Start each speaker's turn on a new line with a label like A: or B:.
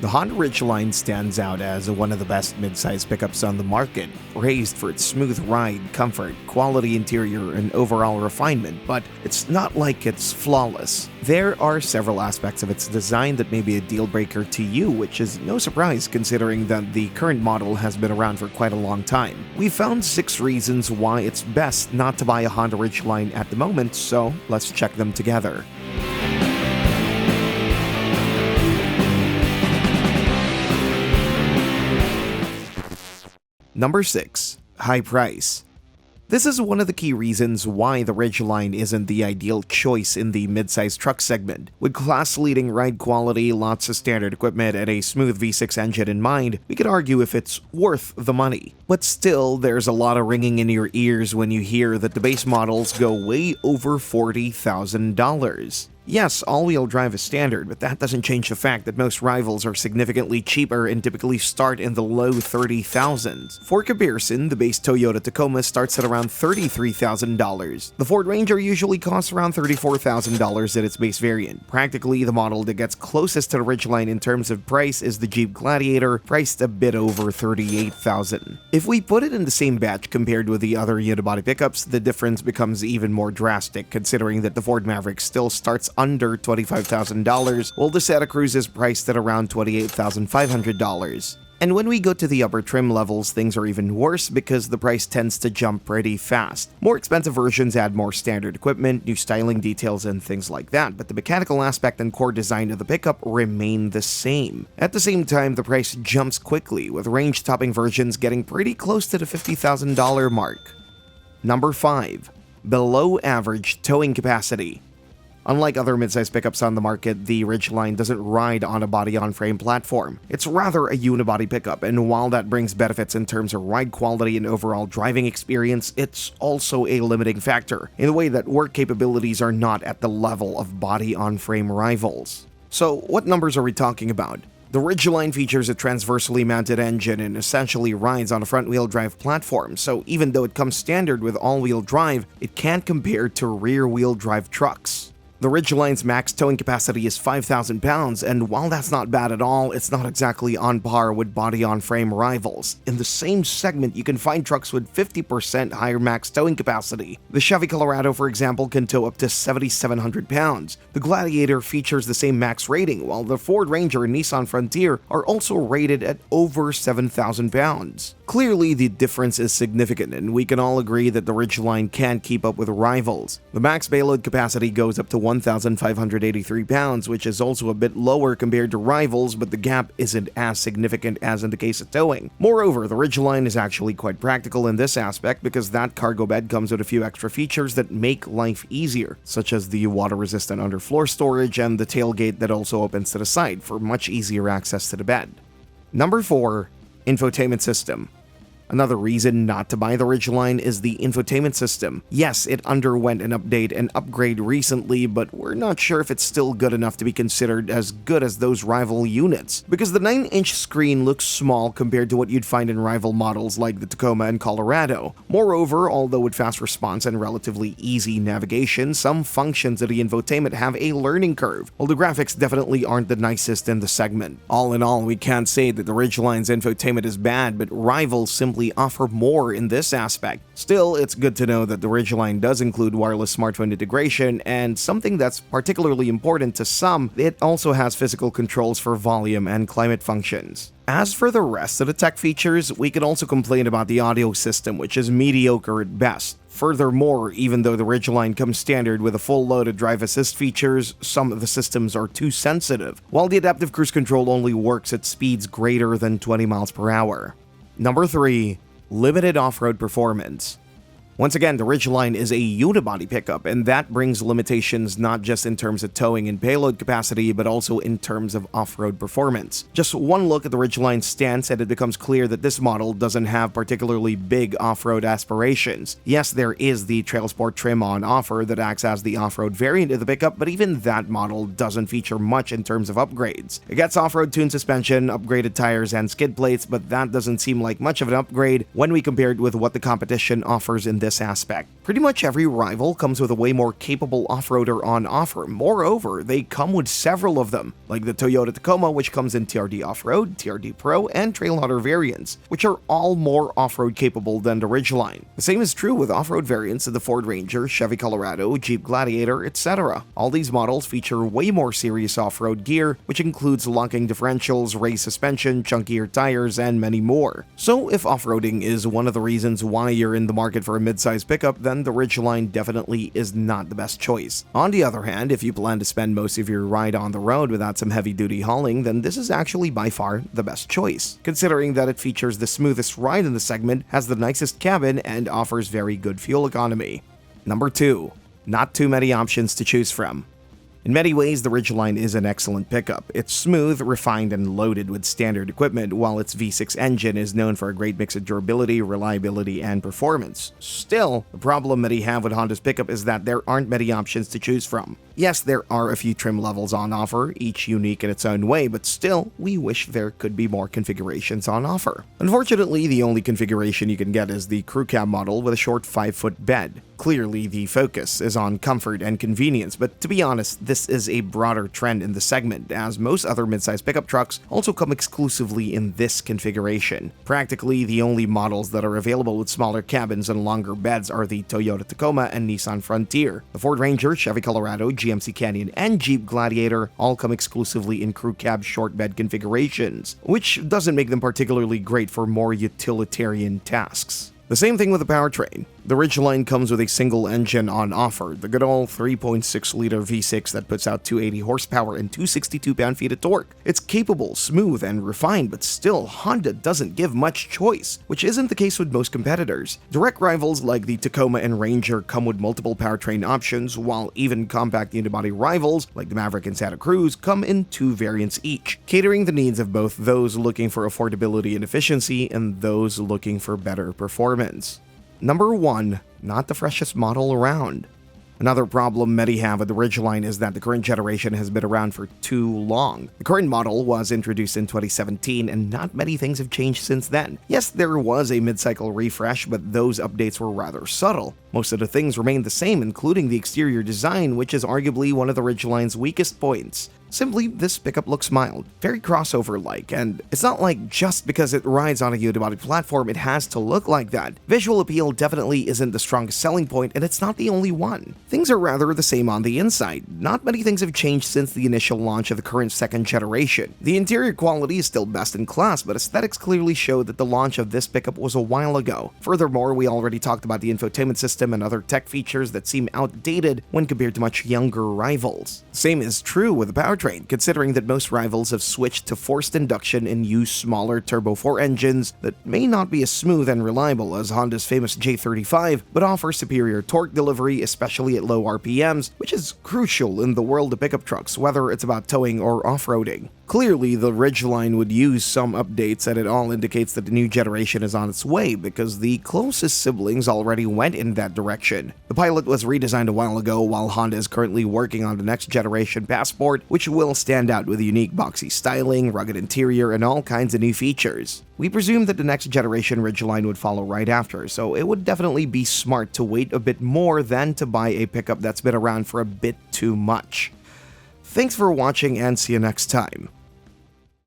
A: The Honda Ridgeline stands out as one of the best midsize pickups on the market, praised for its smooth ride, comfort, quality interior, and overall refinement, but it's not like it's flawless. There are several aspects of its design that may be a deal breaker to you, which is no surprise considering that the current model has been around for quite a long time. We found 6 reasons why it's best not to buy a Honda Ridgeline at the moment, so let's check them together. Number 6. High price. This is one of the key reasons why the Ridgeline isn't the ideal choice in the midsize truck segment. With class-leading ride quality, lots of standard equipment, and a smooth V6 engine in mind, we could argue if it's worth the money. But still, there's a lot of ringing in your ears when you hear that the base models go way over $40,000. Yes, all-wheel drive is standard, but that doesn't change the fact that most rivals are significantly cheaper and typically start in the low $30,000s. For comparison, the base Toyota Tacoma starts at around $33,000. The Ford Ranger usually costs around $34,000 at its base variant. Practically, the model that gets closest to the Ridgeline in terms of price is the Jeep Gladiator, priced a bit over $38,000. If we put it in the same batch compared with the other unibody pickups, the difference becomes even more drastic, considering that the Ford Maverick still starts under $25,000, while the Santa Cruz is priced at around $28,500. And when we go to the upper trim levels, things are even worse because the price tends to jump pretty fast. More expensive versions add more standard equipment, new styling details, and things like that, but the mechanical aspect and core design of the pickup remain the same. At the same time, the price jumps quickly, with range-topping versions getting pretty close to the $50,000 mark. Number 5. Below average towing capacity. Unlike other midsize pickups on the market, the Ridgeline doesn't ride on a body-on-frame platform. It's rather a unibody pickup, and while that brings benefits in terms of ride quality and overall driving experience, it's also a limiting factor, in the way that work capabilities are not at the level of body-on-frame rivals. So, what numbers are we talking about? The Ridgeline features a transversely mounted engine and essentially rides on a front-wheel drive platform, so even though it comes standard with all-wheel drive, it can't compare to rear-wheel drive trucks. The Ridgeline's max towing capacity is 5,000 pounds, and while that's not bad at all, it's not exactly on par with body-on-frame rivals. In the same segment, you can find trucks with 50% higher max towing capacity. The Chevy Colorado, for example, can tow up to 7,700 pounds. The Gladiator features the same max rating, while the Ford Ranger and Nissan Frontier are also rated at over 7,000 pounds. Clearly, the difference is significant, and we can all agree that the Ridgeline can't keep up with rivals. The max payload capacity goes up to 1,583 pounds, which is also a bit lower compared to rivals, but the gap isn't as significant as in the case of towing. Moreover, the Ridgeline is actually quite practical in this aspect because that cargo bed comes with a few extra features that make life easier, such as the water-resistant underfloor storage and the tailgate that also opens to the side for much easier access to the bed. Number 4. Infotainment system. Another reason not to buy the Ridgeline is the infotainment system. Yes, it underwent an update and upgrade recently, but we're not sure if it's still good enough to be considered as good as those rival units, because the 9-inch screen looks small compared to what you'd find in rival models like the Tacoma and Colorado. Moreover, although with fast response and relatively easy navigation, some functions of the infotainment have a learning curve, while the graphics definitely aren't the nicest in the segment. All in all, we can't say that the Ridgeline's infotainment is bad, but rivals simply offer more in this aspect. Still, it's good to know that the Ridgeline does include wireless smartphone integration, and something that's particularly important to some, it also has physical controls for volume and climate functions. As for the rest of the tech features, we can also complain about the audio system, which is mediocre at best. Furthermore, even though the Ridgeline comes standard with a full load of drive assist features, some of the systems are too sensitive, while the adaptive cruise control only works at speeds greater than 20 miles per hour. Number 3. Limited off-road performance. Once again, the Ridgeline is a unibody pickup, and that brings limitations not just in terms of towing and payload capacity, but also in terms of off-road performance. Just one look at the Ridgeline's stance and it becomes clear that this model doesn't have particularly big off-road aspirations. Yes, there is the Trail Sport trim on offer that acts as the off-road variant of the pickup, but even that model doesn't feature much in terms of upgrades. It gets off-road tuned suspension, upgraded tires, and skid plates, but that doesn't seem like much of an upgrade when we compare it with what the competition offers in this this aspect. Pretty much every rival comes with a way more capable off-roader on offer. Moreover, they come with several of them, like the Toyota Tacoma, which comes in TRD Off-Road, TRD Pro, and Trailhunter variants, which are all more off-road capable than the Ridgeline. The same is true with off-road variants of the Ford Ranger, Chevy Colorado, Jeep Gladiator, etc. All these models feature way more serious off-road gear, which includes locking differentials, race suspension, chunkier tires, and many more. So if off-roading is one of the reasons why you're in the market for a mid-size pickup, then the Ridgeline definitely is not the best choice. On the other hand, if you plan to spend most of your ride on the road without some heavy-duty hauling, then this is actually by far the best choice, considering that it features the smoothest ride in the segment, has the nicest cabin, and offers very good fuel economy. Number 2. Not too many options to choose from. In many ways, the Ridgeline is an excellent pickup. It's smooth, refined, and loaded with standard equipment, while its V6 engine is known for a great mix of durability, reliability, and performance. Still, the problem many have with Honda's pickup is that there aren't many options to choose from. Yes, there are a few trim levels on offer, each unique in its own way, but still, we wish there could be more configurations on offer. Unfortunately, the only configuration you can get is the crew cab model with a short 5-foot bed. Clearly, the focus is on comfort and convenience, but to be honest, this is a broader trend in the segment, as most other midsize pickup trucks also come exclusively in this configuration. Practically, the only models that are available with smaller cabins and longer beds are the Toyota Tacoma and Nissan Frontier. The Ford Ranger, Chevy Colorado, GMC Canyon, and Jeep Gladiator all come exclusively in crew cab short bed configurations, which doesn't make them particularly great for more utilitarian tasks. The same thing with the powertrain. The Ridgeline comes with a single engine on offer, the good old 3.6-liter V6 that puts out 280 horsepower and 262 pound-feet of torque. It's capable, smooth, and refined, but still, Honda doesn't give much choice, which isn't the case with most competitors. Direct rivals like the Tacoma and Ranger come with multiple powertrain options, while even compact unibody rivals like the Maverick and Santa Cruz come in 2 variants each, catering the needs of both those looking for affordability and efficiency and those looking for better performance. Number 1. Not the freshest model around. Another problem many have with the Ridgeline is that the current generation has been around for too long. The current model was introduced in 2017, and not many things have changed since then. Yes, there was a mid-cycle refresh, but those updates were rather subtle. Most of the things remained the same, including the exterior design, which is arguably one of the Ridgeline's weakest points. Simply, this pickup looks mild, very crossover-like, and it's not like just because it rides on a unibody platform it has to look like that. Visual appeal definitely isn't the strongest selling point, and it's not the only one. Things are rather the same on the inside. Not many things have changed since the initial launch of the current second generation. The interior quality is still best in class, but aesthetics clearly show that the launch of this pickup was a while ago. Furthermore, we already talked about the infotainment system and other tech features that seem outdated when compared to much younger rivals. Same is true with the powertrain, considering that most rivals have switched to forced induction and use smaller Turbo 4 engines that may not be as smooth and reliable as Honda's famous J35, but offer superior torque delivery, especially at low RPMs, which is crucial in the world of pickup trucks, whether it's about towing or off-roading. Clearly, the Ridgeline would use some updates, and it all indicates that the new generation is on its way because the closest siblings already went in that direction. The Pilot was redesigned a while ago, while Honda is currently working on the next generation Passport, which will stand out with unique boxy styling, rugged interior, and all kinds of new features. We presume that the next generation Ridgeline would follow right after, so it would definitely be smart to wait a bit more than to buy a pickup that's been around for a bit too much. Thanks for watching, and see you next time.